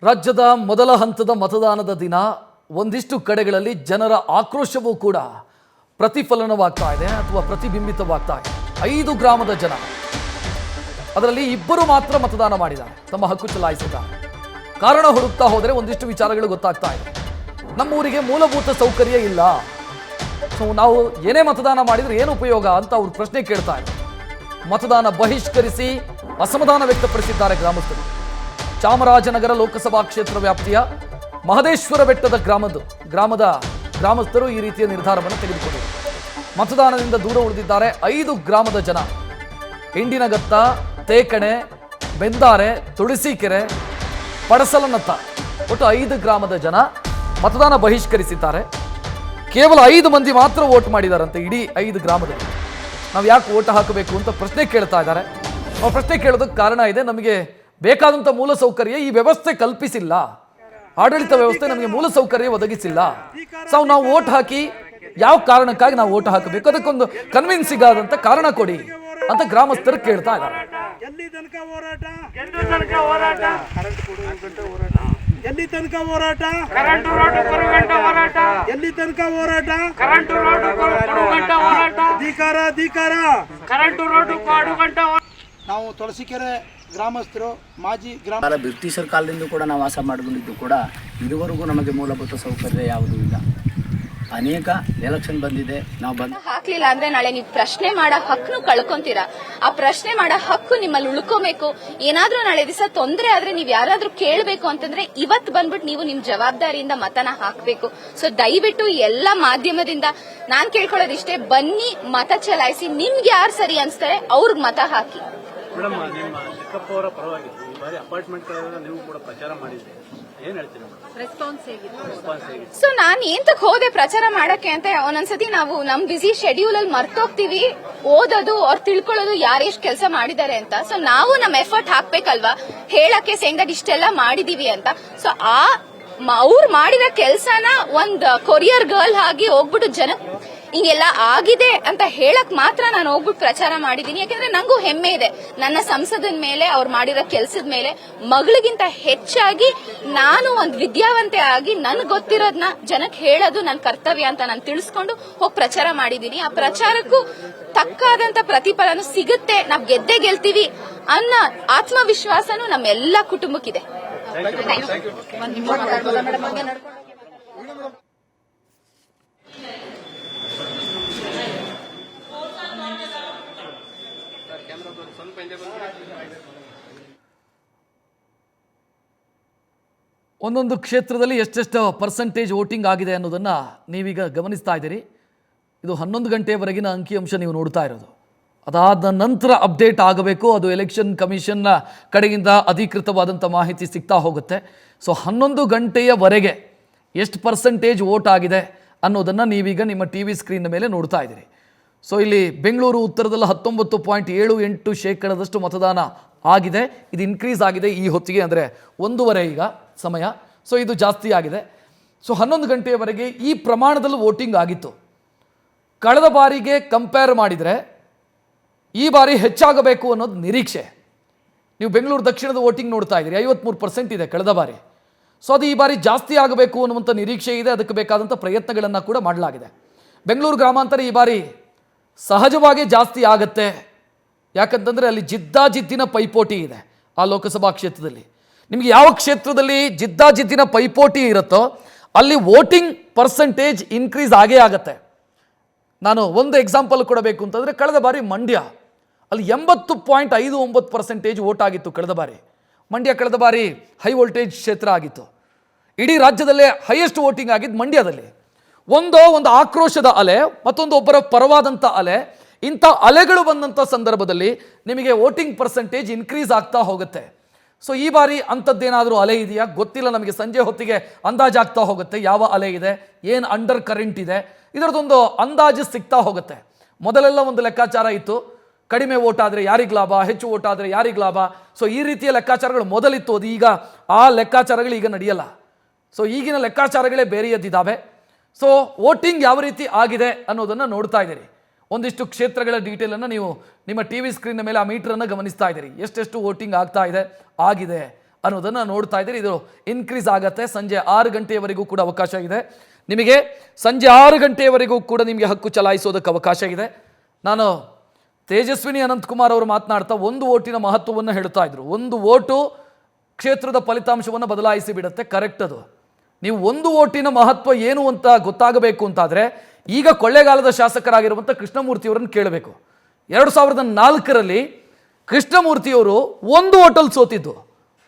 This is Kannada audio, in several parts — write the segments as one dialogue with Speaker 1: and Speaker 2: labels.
Speaker 1: ರಾಜ್ಯದ ಮೊದಲ ಹಂತದ ಮತದಾನದ ದಿನ ಒಂದಿಷ್ಟು ಕಡೆಗಳಲ್ಲಿ ಜನರ ಆಕ್ರೋಶವೂ ಕೂಡ ಪ್ರತಿಫಲನವಾಗ್ತಾ ಇದೆ ಅಥವಾ ಪ್ರತಿಬಿಂಬಿತವಾಗ್ತಾ ಇದೆ. 5 ಗ್ರಾಮದ ಜನ, ಅದರಲ್ಲಿ 2 ಮಾತ್ರ ಮತದಾನ ಮಾಡಿದ್ದಾರೆ, ತಮ್ಮ ಹಕ್ಕು ಚಲಾಯಿಸಿದ್ದಾರೆ. ಕಾರಣ ಹುಡುಕ್ತಾ ಹೋದರೆ ಒಂದಿಷ್ಟು ವಿಚಾರಗಳು ಗೊತ್ತಾಗ್ತಾ ಇದೆ. ನಮ್ಮೂರಿಗೆ ಮೂಲಭೂತ ಸೌಕರ್ಯ ಇಲ್ಲ, ಸೊ ನಾವು ಏನೇ ಮತದಾನ ಮಾಡಿದ್ರೆ ಏನು ಉಪಯೋಗ ಅಂತ ಅವರು ಪ್ರಶ್ನೆ ಕೇಳ್ತಾ ಇದ್ದಾರೆ. ಮತದಾನ ಬಹಿಷ್ಕರಿಸಿ ಅಸಮಾಧಾನ ವ್ಯಕ್ತಪಡಿಸಿದ್ದಾರೆ ಗ್ರಾಮಸ್ಥರು. ಚಾಮರಾಜನಗರ ಲೋಕಸಭಾ ಕ್ಷೇತ್ರ ವ್ಯಾಪ್ತಿಯ ಮಹದೇಶ್ವರ ಬೆಟ್ಟದ ಗ್ರಾಮದ ಗ್ರಾಮಸ್ಥರು ಈ ರೀತಿಯ ನಿರ್ಧಾರವನ್ನು ತೆಗೆದುಕೊಂಡಿದ್ದಾರೆ. ಮತದಾನದಿಂದ ದೂರ ಉಳಿದಿದ್ದಾರೆ 5 ಗ್ರಾಮದ ಜನ. ಹಿಂಡಿನಗತ್ತ, ತೇಕಣೆ, ಬೆಂದಾರೆ, ತುಳಸಿಕೆರೆ, ಪಡಸಲನತ್ತ, ಒಟ್ಟು 5 ಗ್ರಾಮದ ಜನ ಮತದಾನ ಬಹಿಷ್ಕರಿಸಿದ್ದಾರೆ. ಕೇವಲ 5 ಮಂದಿ ಮಾತ್ರ ವೋಟ್ ಮಾಡಿದಾರಂತೆ ಇಡೀ 5 ಗ್ರಾಮದಲ್ಲಿ. ನಾವು ಯಾಕೆ ವೋಟ್ ಹಾಕಬೇಕು ಅಂತ ಪ್ರಶ್ನೆ ಕೇಳ್ತಾ ಇದ್ದಾರೆ. ಆ ಪ್ರಶ್ನೆ ಕೇಳೋದಕ್ಕೆ ಕಾರಣ ಇದೆ, ನಮಗೆ ಬೇಕಾದಂಥ ಮೂಲ ಸೌಕರ್ಯ ಈ ವ್ಯವಸ್ಥೆ ಕಲ್ಪಿಸಿಲ್ಲ, ಆಡಳಿತ ವ್ಯವಸ್ಥೆ ನಮಗೆ ಮೂಲ ಸೌಕರ್ಯ ಒದಗಿಸಿಲ್ಲ. ಸೊ ನಾವು ವೋಟ್ ಹಾಕಿ ಯಾವ ಕಾರಣಕ್ಕಾಗಿ ನಾವು ವೋಟ್ ಹಾಕಬೇಕು, ಅದಕ್ಕೊಂದು ಕನ್ವಿನ್ಸಿಂಗ್ ಆದಂತ ಕಾರಣ ಕೊಡಿ ಅಂತ ಗ್ರಾಮಸ್ಥರು ಕೇಳ್ತಾ ಇದ್ದಾರೆ.
Speaker 2: ಎಲ್ಲಿ ತನಕ ಹೋರಾಟ? ಎಲ್ಲಿ ತನಕ ಹೋರಾಟ? ಎಲ್ಲಿ ತನಕ ಹೋರಾಟ? ಅಧಿಕಾರ ಅಧಿಕಾರ. ನಾವು ತುಳಸಿಕೆರೆ ಗ್ರಾಮಸ್ಥರು, ಮಾಜಿ
Speaker 3: ಬ್ರಿಟಿಷರ್ ಕಾಲದಿಂದ ಕೂಡ ನಾವು ವಾಸ ಮಾಡಿಕೊಂಡಿದ್ದು ಕೂಡ ಇದುವರೆಗೂ ನಮಗೆ ಮೂಲಭೂತ ಸೌಕರ್ಯ ಯಾವುದೂ ಇಲ್ಲ. ಅನೇಕ ಎಲೆಕ್ಷನ್ ಬಂದಿದೆ, ನಾವು
Speaker 4: ಹಾಕ್ಲಿಲ್ಲ ಅಂದ್ರೆ ನಾಳೆ ನೀವು ಪ್ರಶ್ನೆ ಮಾಡೋ ಹಕ್ಕು ಕಳ್ಕೊಂತೀರಾ. ಆ ಪ್ರಶ್ನೆ ಮಾಡೋ ಹಕ್ಕು ನಿಮ್ಮಲ್ಲಿ ಉಳ್ಕೋಬೇಕು. ಏನಾದ್ರೂ ನಾಳೆ ದಿವಸ ತೊಂದರೆ ಆದ್ರೆ ನೀವ್ ಯಾರಾದ್ರೂ ಕೇಳಬೇಕು ಅಂತಂದ್ರೆ ಇವತ್ತು ಬಂದ್ಬಿಟ್ಟು ನೀವು ನಿಮ್ ಜವಾಬ್ದಾರಿಯಿಂದ ಮತನ ಹಾಕ್ಬೇಕು. ಸೊ ದಯವಿಟ್ಟು ಎಲ್ಲ ಮಾಧ್ಯಮದಿಂದ ನಾನ್ ಕೇಳ್ಕೊಳ್ಳೋದಿಷ್ಟೇ, ಬನ್ನಿ ಮತ ಚಲಾಯಿಸಿ. ನಿಮ್ಗೆ ಯಾರು ಸರಿ ಅನ್ಸ್ತಾರೆ ಅವ್ರಿಗೆ ಮತ ಹಾಕಿ.
Speaker 5: ಮೇಡಮ್, ನಿಮ್ಮ ಚಿಕ್ಕಪ್ಪ ಅವರ ಪರವಾಗಿತ್ತು, ಈ ಬಾರಿ ಅಪಾರ್ಟ್ಮೆಂಟ್ಗಳೆಲ್ಲ ನೀವು ಕೂಡ ಪ್ರಚಾರ ಮಾಡಿದ್ರಿ, ಏನ್ ಹೇಳ್ತೀರಿ? ರೆಸ್ಪಾನ್ಸ್ ಹೇಗಿತ್ತು?
Speaker 4: ಸೊ ನಾನ್ ಏಂತಕ್ ಹೋದೆ ಪ್ರಚಾರ ಮಾಡಕ್ಕೆ ಅಂತ, ಒಂದೊಂದ್ಸತಿ ನಾವು ನಮ್ ಬಿಸಿ ಶೆಡ್ಯೂಲ್ ಅಲ್ಲಿ ಮರ್ತೋಗ್ತೀವಿ ಓದೋದು ಅವ್ರು ತಿಳ್ಕೊಳ್ಳೋದು ಯಾರು ಎಷ್ಟು ಕೆಲಸ ಮಾಡಿದ್ದಾರೆ ಅಂತ. ಸೊ ನಾವು ನಮ್ ಎಫರ್ಟ್ ಹಾಕ್ಬೇಕಲ್ವಾ ಹೇಳಕ್ಕೆ, ಸೇಂಗ್ ದಟ್ ಇಷ್ಟೆಲ್ಲ ಮಾಡಿದೀವಿ ಅಂತ. ಸೊ ಅವ್ರು ಮಾಡಿದ ಕೆಲ್ಸನ ಒಂದ್ ಕೊರಿಯರ್ ಗರ್ಲ್ ಆಗಿ ಹೋಗ್ಬಿಟ್ಟು ಜನ ಹಿಂಗೆಲ್ಲ ಆಗಿದೆ ಅಂತ ಹೇಳಕ್ ಮಾತ್ರ ನಾನು ಹೋಗ್ಬಿಟ್ಟು ಪ್ರಚಾರ ಮಾಡಿದೀನಿ. ಯಾಕಂದ್ರೆ ನಂಗೂ ಹೆಮ್ಮೆ ಇದೆ ನನ್ನ ಸಂಸದನ ಮೇಲೆ, ಅವ್ರು ಮಾಡಿರೋ ಕೆಲ್ಸದ ಮೇಲೆ. ಮಗಳಿಗಿಂತ ಹೆಚ್ಚಾಗಿ ನಾನು ಒಂದ್ ವಿದ್ಯಾವಂತೆ ಆಗಿ ನನ್ಗೆ ಗೊತ್ತಿರೋದನ್ನ ಜನಕ್ಕೆ ಹೇಳೋದು ನನ್ನ ಕರ್ತವ್ಯ ಅಂತ ನಾನು ತಿಳಿಸ್ಕೊಂಡು ಹೋಗಿ ಪ್ರಚಾರ ಮಾಡಿದೀನಿ. ಆ ಪ್ರಚಾರಕ್ಕೂ ತಕ್ಕಾದಂತ ಪ್ರತಿಫಲನೂ ಸಿಗುತ್ತೆ. ನಾವ್ ಗೆದ್ದೇ ಗೆಲ್ತೀವಿ ಅನ್ನೋ ಆತ್ಮವಿಶ್ವಾಸನೂ ನಮ್ಮೆಲ್ಲ ಕುಟುಂಬಕ್ಕಿದೆ.
Speaker 1: ಒಂದೊಂದು ಕ್ಷೇತ್ರದಲ್ಲಿ ಎಷ್ಟೆಷ್ಟು ಪರ್ಸೆಂಟೇಜ್ ವೋಟಿಂಗ್ ಆಗಿದೆ ಅನ್ನೋದನ್ನು ನೀವೀಗ ಗಮನಿಸ್ತಾ ಇದ್ದೀರಿ. ಇದು 11 ಗಂಟೆಯವರೆಗಿನ ಅಂಕಿಅಂಶ ನೀವು ನೋಡ್ತಾ ಇರೋದು. ಅದಾದ ನಂತರ ಅಪ್ಡೇಟ್ ಆಗಬೇಕು, ಅದು ಎಲೆಕ್ಷನ್ ಕಮಿಷನ್ನ ಕಡೆಯಿಂದ ಅಧಿಕೃತವಾದಂಥ ಮಾಹಿತಿ ಸಿಗ್ತಾ ಹೋಗುತ್ತೆ. ಸೊ 11 ಗಂಟೆಯವರೆಗೆ ಎಷ್ಟು ಪರ್ಸೆಂಟೇಜ್ ವೋಟ್ ಆಗಿದೆ ಅನ್ನೋದನ್ನು ನೀವೀಗ ನಿಮ್ಮ ಟಿ ವಿ ಸ್ಕ್ರೀನ್ ಮೇಲೆ ನೋಡ್ತಾ ಇದ್ದೀರಿ. ಸೊ ಇಲ್ಲಿ ಬೆಂಗಳೂರು ಉತ್ತರದಲ್ಲಿ 19.78% ಮತದಾನ ಆಗಿದೆ. ಇದು ಇನ್ಕ್ರೀಸ್ ಆಗಿದೆ ಈ ಹೊತ್ತಿಗೆ, ಅಂದರೆ 1:30 ಈಗ ಸಮಯ. ಸೊ ಇದು ಜಾಸ್ತಿ ಆಗಿದೆ. ಸೊ 11 ಗಂಟೆಯವರೆಗೆ ಈ ಪ್ರಮಾಣದಲ್ಲಿ ವೋಟಿಂಗ್ ಆಗಿತ್ತು. ಕಳೆದ ಬಾರಿಗೆ ಕಂಪೇರ್ ಮಾಡಿದರೆ ಈ ಬಾರಿ ಹೆಚ್ಚಾಗಬೇಕು ಅನ್ನೋದು ನಿರೀಕ್ಷೆ. ನೀವು ಬೆಂಗಳೂರು ದಕ್ಷಿಣದ ವೋಟಿಂಗ್ ನೋಡ್ತಾ ಇದ್ದೀರಿ, 53% ಇದೆ ಕಳೆದ ಬಾರಿ. ಸೊ ಅದು ಈ ಬಾರಿ ಜಾಸ್ತಿ ಆಗಬೇಕು ಅನ್ನುವಂಥ ನಿರೀಕ್ಷೆ ಇದೆ. ಅದಕ್ಕೆ ಬೇಕಾದಂಥ ಪ್ರಯತ್ನಗಳನ್ನು ಕೂಡ ಮಾಡಲಾಗಿದೆ. ಬೆಂಗಳೂರು ಗ್ರಾಮಾಂತರ ಈ ಬಾರಿ ಸಹಜವಾಗಿ ಜಾಸ್ತಿ ಆಗತ್ತೆ, ಯಾಕಂತಂದರೆ ಅಲ್ಲಿ ಜಿದ್ದಾಜಿದ್ದಿನ ಪೈಪೋಟಿ ಇದೆ ಆ ಲೋಕಸಭಾ ಕ್ಷೇತ್ರದಲ್ಲಿ. ನಿಮಗೆ ಯಾವ ಕ್ಷೇತ್ರದಲ್ಲಿ ಜಿದ್ದಾಜಿದ್ದಿನ ಪೈಪೋಟಿ ಇರುತ್ತೋ ಅಲ್ಲಿ ವೋಟಿಂಗ್ ಪರ್ಸೆಂಟೇಜ್ ಇನ್ಕ್ರೀಸ್ ಆಗೇ ಆಗತ್ತೆ. ನಾನು ಒಂದು ಎಕ್ಸಾಂಪಲ್ ಕೊಡಬೇಕು ಅಂತಂದರೆ, ಕಳೆದ ಬಾರಿ ಮಂಡ್ಯ ಅಲ್ಲಿ 80.59% ವೋಟ್ ಆಗಿತ್ತು ಕಳೆದ ಬಾರಿ. ಮಂಡ್ಯ ಕಳೆದ ಬಾರಿ ಹೈ ವೋಲ್ಟೇಜ್ ಕ್ಷೇತ್ರ ಆಗಿತ್ತು. ಇಡೀ ರಾಜ್ಯದಲ್ಲೇ ಹೈಯೆಸ್ಟ್ ವೋಟಿಂಗ್ ಆಗಿದ್ದು ಮಂಡ್ಯದಲ್ಲಿ. ಒಂದು ಆಕ್ರೋಶದ ಅಲೆ, ಮತ್ತೊಂದು ಒಬ್ಬರ ಪರವಾದಂಥ ಅಲೆ. ಇಂಥ ಅಲೆಗಳು ಬಂದಂಥ ಸಂದರ್ಭದಲ್ಲಿ ನಿಮಗೆ ವೋಟಿಂಗ್ ಪರ್ಸೆಂಟೇಜ್ ಇನ್ಕ್ರೀಸ್ ಆಗ್ತಾ ಹೋಗುತ್ತೆ. ಸೊ ಈ ಬಾರಿ ಅಂಥದ್ದೇನಾದರೂ ಅಲೆ ಇದೆಯಾ ಗೊತ್ತಿಲ್ಲ. ನಮಗೆ ಸಂಜೆ ಹೊತ್ತಿಗೆ ಅಂದಾಜಾಗ್ತಾ ಹೋಗುತ್ತೆ ಯಾವ ಅಲೆ ಇದೆ, ಏನು ಅಂಡರ್ ಕರೆಂಟ್ ಇದೆ, ಇದರದೊಂದು ಅಂದಾಜು ಸಿಗ್ತಾ ಹೋಗುತ್ತೆ. ಮೊದಲೆಲ್ಲ ಒಂದು ಲೆಕ್ಕಾಚಾರ ಇತ್ತು, ಕಡಿಮೆ ವೋಟ್ ಆದರೆ ಯಾರಿಗೆ ಲಾಭ, ಹೆಚ್ಚು ವೋಟ್ ಆದರೆ ಯಾರಿಗೆ ಲಾಭ. ಸೊ ಈ ರೀತಿಯ ಲೆಕ್ಕಾಚಾರಗಳು ಮೊದಲಿತ್ತು, ಅದು ಈಗ ಆ ಲೆಕ್ಕಾಚಾರಗಳು ಈಗ ನಡೆಯಲ್ಲ. ಸೊ ಈಗಿನ ಲೆಕ್ಕಾಚಾರಗಳೇ ಬೇರೆಯದ್ದಿದ್ದಾವೆ. ಸೊ ವೋಟಿಂಗ್ ಯಾವ ರೀತಿ ಆಗಿದೆ ಅನ್ನೋದನ್ನು ನೋಡ್ತಾ ಇದ್ದೀರಿ. ಒಂದಿಷ್ಟು ಕ್ಷೇತ್ರಗಳ ಡೀಟೇಲನ್ನು ನೀವು ನಿಮ್ಮ ಟಿ ವಿ ಸ್ಕ್ರೀನ್ ಮೇಲೆ ಆ ಮೀಟರನ್ನು ಗಮನಿಸ್ತಾ ಇದ್ದೀರಿ. ಎಷ್ಟೆಷ್ಟು ವೋಟಿಂಗ್ ಆಗ್ತಾ ಇದೆ, ಆಗಿದೆ ಅನ್ನೋದನ್ನು ನೋಡ್ತಾ ಇದ್ದೀರಿ. ಇದು ಇನ್ಕ್ರೀಸ್ ಆಗತ್ತೆ. ಸಂಜೆ 6 ಗಂಟೆಯವರೆಗೂ ಕೂಡ ಅವಕಾಶ ಇದೆ ನಿಮಗೆ. ಸಂಜೆ 6 ಗಂಟೆಯವರೆಗೂ ಕೂಡ ನಿಮಗೆ ಹಕ್ಕು ಚಲಾಯಿಸೋದಕ್ಕೆ ಅವಕಾಶ ಇದೆ. ನಾನು ತೇಜಸ್ವಿನಿ ಅನಂತಕುಮಾರ್ ಅವರು ಮಾತನಾಡ್ತಾ ಒಂದು ಓಟಿನ ಮಹತ್ವವನ್ನು ಹೇಳ್ತಾ ಇದ್ರು. ಒಂದು ಓಟು ಕ್ಷೇತ್ರದ ಫಲಿತಾಂಶವನ್ನು ಬದಲಾಯಿಸಿ ಬಿಡುತ್ತೆ. ಕರೆಕ್ಟ್ ಅದು. ನೀವು ಒಂದು ಓಟಿನ ಮಹತ್ವ ಏನು ಅಂತ ಗೊತ್ತಾಗಬೇಕು ಅಂತಾದರೆ ಈಗ ಕೊಳ್ಳೇಗಾಲದ ಶಾಸಕರಾಗಿರುವಂಥ ಕೃಷ್ಣಮೂರ್ತಿಯವರನ್ನು ಕೇಳಬೇಕು. 2004ರಲ್ಲಿ ಕೃಷ್ಣಮೂರ್ತಿಯವರು ಒಂದು ಓಟಲ್ಲಿ ಸೋತಿದ್ದು,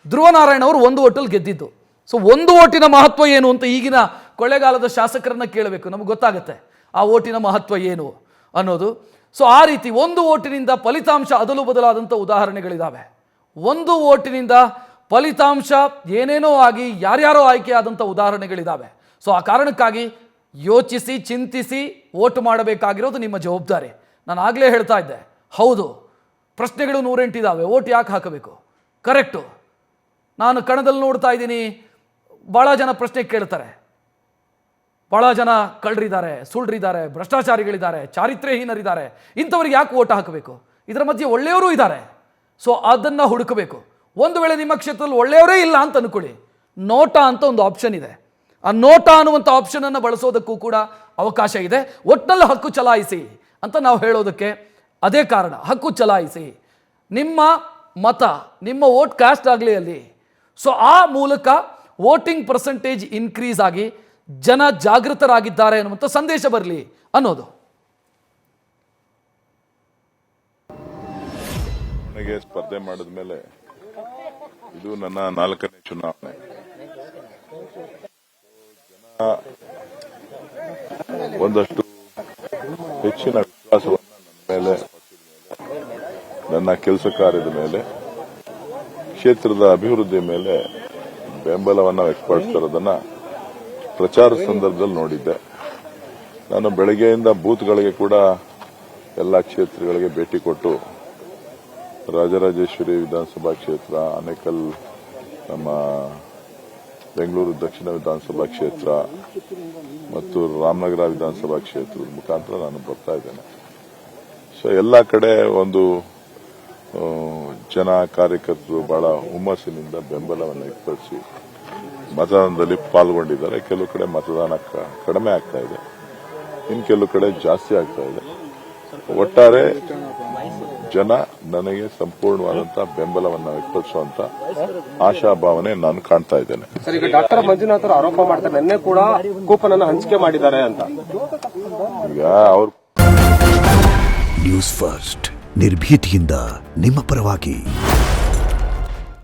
Speaker 1: ಧ್ರುವನಾರಾಯಣ ಅವರು ಒಂದು ಓಟಲ್ಲಿ ಗೆದ್ದಿದ್ದು. ಸೊ ಒಂದು ಓಟಿನ ಮಹತ್ವ ಏನು ಅಂತ ಈಗಿನ ಕೊಳ್ಳೇಗಾಲದ ಶಾಸಕರನ್ನ ಕೇಳಬೇಕು. ನಮಗೆ ಗೊತ್ತಾಗುತ್ತೆ ಆ ಓಟಿನ ಮಹತ್ವ ಏನು ಅನ್ನೋದು. ಸೊ ಆ ರೀತಿ ಒಂದು ಓಟಿನಿಂದ ಫಲಿತಾಂಶ ಅದಲು ಬದಲಾದಂಥ ಉದಾಹರಣೆಗಳಿದ್ದಾವೆ. ಒಂದು ಓಟಿನಿಂದ ಫಲಿತಾಂಶ ಏನೇನೋ ಆಗಿ ಯಾರ್ಯಾರೋ ಆಯ್ಕೆಯಾದಂಥ ಉದಾಹರಣೆಗಳಿದ್ದಾವೆ. ಸೊ ಆ ಕಾರಣಕ್ಕಾಗಿ ಯೋಚಿಸಿ ಚಿಂತಿಸಿ ಓಟ್ ಮಾಡಬೇಕಾಗಿರೋದು ನಿಮ್ಮ ಜವಾಬ್ದಾರಿ. ನಾನು ಆಗಲೇ ಹೇಳ್ತಾ ಇದ್ದೆ, ಹೌದು ಪ್ರಶ್ನೆಗಳು 108 ಇದ್ದಾವೆ, ಓಟ್ ಯಾಕೆ ಹಾಕಬೇಕು? ಕರೆಕ್ಟು. ನಾನು ಕಣದಲ್ಲಿ ನೋಡ್ತಾ ಇದ್ದೀನಿ, ಭಾಳ ಜನ ಪ್ರಶ್ನೆ ಕೇಳ್ತಾರೆ. ಭಾಳ ಜನ ಕಳ್ಳರಿದ್ದಾರೆ, ಸುಳ್ಳಿದ್ದಾರೆ, ಭ್ರಷ್ಟಾಚಾರಿಗಳಿದ್ದಾರೆ, ಚಾರಿತ್ರ್ಯಹೀನರಿದ್ದಾರೆ. ಇಂಥವ್ರಿಗೆ ಯಾಕೆ ಓಟ್ ಹಾಕಬೇಕು? ಇದರ ಮಧ್ಯೆ ಒಳ್ಳೆಯವರು ಇದ್ದಾರೆ. ಸೊ ಅದನ್ನು ಹುಡುಕಬೇಕು. ಒಂದು ವೇಳೆ ನಿಮ್ಮ ಕ್ಷೇತ್ರದಲ್ಲಿ ಒಳ್ಳೆಯವರೇ ಇಲ್ಲ ಅಂತ ಅನ್ಕೊಳ್ಳಿ, ನೋಟಾ ಅಂತ ಒಂದು ಆಪ್ಷನ್ ಇದೆ. ಆ ನೋಟಾ ಅನ್ನುವಂಥ ಆಪ್ಷನನ್ನು ಬಳಸೋದಕ್ಕೂ ಕೂಡ ಅವಕಾಶ ಇದೆ. ಒಟ್ಟಿನಲ್ಲಿ ಹಕ್ಕು ಚಲಾಯಿಸಿ ಅಂತ ನಾವು ಹೇಳೋದಕ್ಕೆ ಅದೇ ಕಾರಣ. ಹಕ್ಕು ಚಲಾಯಿಸಿ, ನಿಮ್ಮ ಮತ, ನಿಮ್ಮ ವೋಟ್ ಕ್ಯಾಸ್ಟ್ ಆಗಲಿ ಅಲ್ಲಿ. ಸೊ ಆ ಮೂಲಕ ವೋಟಿಂಗ್ ಪರ್ಸೆಂಟೇಜ್ ಇನ್ಕ್ರೀಸ್ ಆಗಿ ಜನ ಜಾಗೃತರಾಗಿದ್ದಾರೆ ಅನ್ನುವಂಥ ಸಂದೇಶ ಬರಲಿ ಅನ್ನೋದು.
Speaker 6: ನನಗೆ ಸ್ಪರ್ಧೆ ಮಾಡಿದ ಮೇಲೆ ಇದು ನನ್ನ 4ನೇ ಚುನಾವಣೆ. ಜನ ಒಂದಷ್ಟು ಹೆಚ್ಚಿನ ವಿಶ್ವಾಸವನ್ನು ನನ್ನ ಮೇಲೆ, ನನ್ನ ಕೆಲಸ ಕಾರ್ಯದ ಮೇಲೆ, ಕ್ಷೇತ್ರದ ಅಭಿವೃದ್ಧಿ ಮೇಲೆ ಬೆಂಬಲವನ್ನು ವ್ಯಕ್ತಪಡಿಸ್ತಿರೋದನ್ನ ಪ್ರಚಾರದ ಸಂದರ್ಭದಲ್ಲಿ ನೋಡಿದ್ದೆ. ನಾನು ಬೆಳಗ್ಗೆಯಿಂದ ಬೂತ್ಗಳಿಗೆ ಕೂಡ ಎಲ್ಲ ಕ್ಷೇತ್ರಗಳಿಗೆ ಭೇಟಿ ಕೊಟ್ಟು ರಾಜರಾಜೇಶ್ವರಿ ವಿಧಾನಸಭಾ ಕ್ಷೇತ್ರ, ಆನೇಕಲ್ ನಮ್ಮ ಬೆಂಗಳೂರು ದಕ್ಷಿಣ ವಿಧಾನಸಭಾ ಕ್ಷೇತ್ರ ಮತ್ತು ರಾಮನಗರ ವಿಧಾನಸಭಾ ಕ್ಷೇತ್ರದ ಮುಖಾಂತರ ನಾನು ಬರ್ತಾ ಇದ್ದೇನೆ. ಸೊ ಎಲ್ಲ ಕಡೆ ಒಂದು ಜನ ಕಾರ್ಯಕರ್ತರು ಬಹಳ ಹುಮ್ಮಸ್ಸಿನಿಂದ ಬೆಂಬಲವನ್ನು ವ್ಯಕ್ತಪಡಿಸಿ ಮತದಾನದಲ್ಲಿ ಪಾಲ್ಗೊಂಡಿದ್ದಾರೆ. ಕೆಲವು ಕಡೆ ಮತದಾನ ಕಡಿಮೆ ಆಗ್ತಾ ಇದೆ, ಇನ್ನು ಕೆಲವು ಕಡೆ ಜಾಸ್ತಿ ಆಗ್ತಾ ಇದೆ. ಒಟ್ಟಾರೆ ಜನ ನನಗೆ ಸಂಪೂರ್ಣವಾದಂತಹ ಬೆಂಬಲವನ್ನು ವ್ಯಕ್ತಪಡಿಸುವಂತ ಆಶಾಭಾವನೆ ನಾನು ಕಾಣ್ತಾ ಇದ್ದೇನೆ.
Speaker 7: ಸರ್, ಈಗ ಡಾಕ್ಟರ್ ಮಂಜುನಾಥ್ ಅವರು ಆರೋಪ ಮಾಡ್ತಾರೆ, ನಿನ್ನೆ ಕೂಡ ಕೂಪನ್ ಅನ್ನು ಹಂಚಿಕೆ ಮಾಡಿದ್ದಾರೆ ಅಂತ.
Speaker 6: ಈಗ ಅವರು
Speaker 8: ನ್ಯೂಸ್ ಫಸ್ಟ್ ನಿರ್ಭೀತಿಯಿಂದ ನಿಮ್ಮ ಪರವಾಗಿ.